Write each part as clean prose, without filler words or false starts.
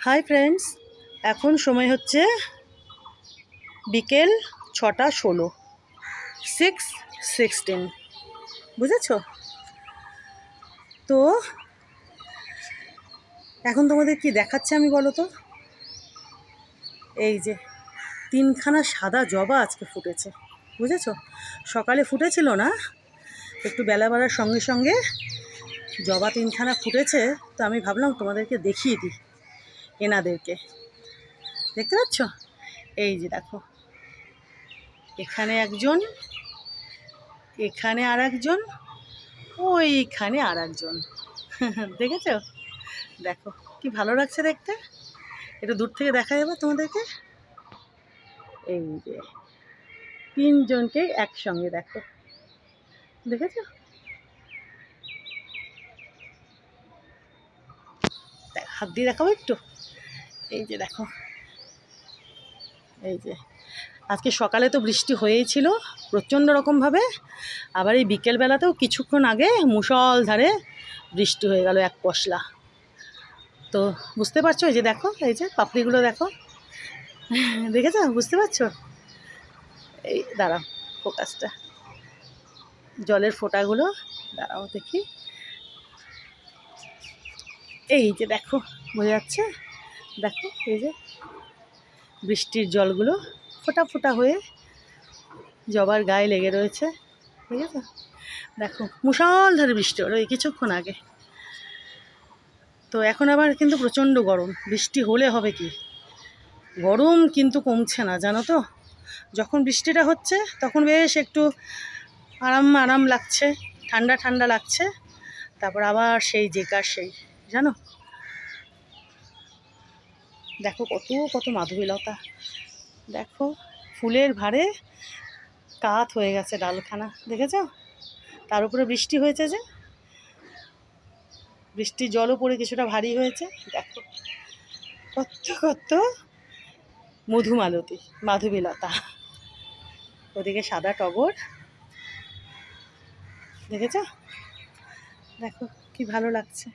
Hi friends, এখন সময় হচ্ছে বিকেল 6:16, 6:16, বুঝেছ? তো এখন তোমাদের কি দেখাচ্ছে আমি বলো তো? এই যে 3খানা সাদা জবা আজকে ফুটেছে, বুঝেছ? সকালে ফুটেছিল না, একটু বেলা বাড়ার সঙ্গে সঙ্গে জবা 3খানা ফুটেছে। তো আমি ভাবলাম তোমাদেরকে দেখিয়ে দিই এনাদেরকে। দেখতে পাচ্ছ? এই যে দেখো, এখানে একজন, এখানে আর একজন, ওইখানে আর একজন। দেখেছ? দেখো কি ভালো লাগছে দেখতে। একটু দূর থেকে দেখা যাবে তোমাদেরকে। এই যে 3জনকে একসঙ্গে দেখো, দেখেছ? হাত দিয়ে দেখাবো একটু। এই যে দেখো, এই যে আজকে সকালে তো বৃষ্টি হয়েই ছিল প্রচণ্ড রকমভাবে, আবার এই বিকেলবেলাতেও কিছুক্ষণ আগে মুষলধারে বৃষ্টি হয়ে গেল এক পশলা। তো বুঝতে পারছো? এই যে দেখো, এই যে পাপড়িগুলো দেখো, দেখেছো? বুঝতে পারছো? এই দাঁড়াও, ফোকাসটা, জলের ফোঁটাগুলো দাঁড়াও দেখি। এই যে দেখো, বোঝা যাচ্ছে? দেখো এই যে বৃষ্টির জলগুলো ফোঁটা ফোঁটা হয়ে জবার গায়ে লেগে রয়েছে, ঠিক আছে? দেখো মুষলধারে বৃষ্টি হলো এই কিছুক্ষণ আগে। তো এখন আবার কিন্তু প্রচণ্ড গরম। বৃষ্টি হলে হবে কি, গরম কিন্তু কমছে না, জানো তো? যখন বৃষ্টিটা হচ্ছে তখন বেশ একটু আরাম আরাম লাগছে, ঠান্ডা ঠান্ডা লাগছে, তারপর আবার সেই জেকার সেই, জানো? দেখো কত কত মাধবীলতা, দেখো ফুলের ভারে কাত হয়ে গেছে ডালখানা, দেখেছ? তার উপরে বৃষ্টি হয়েছে, যে বৃষ্টির জলও পড়ে কিছুটা ভারী হয়েছে। দেখো কত কত মধুমালতী, মাধবীলতা, ওদিকে সাদা টগর, দেখেছ? দেখো কি ভালো লাগছে।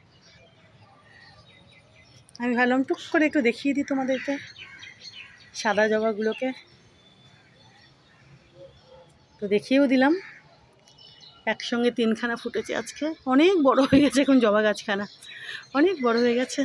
আমি ভাবলাম টুক করে একটু দেখিয়ে দিই তোমাদেরকে সাদা জবাগুলোকে। তো দেখিয়েও দিলাম, একসঙ্গে 3খানা ফুটেছে আজকে। অনেক বড় হয়ে গেছে এখন জবা গাছখানা, অনেক বড় হয়ে গেছে।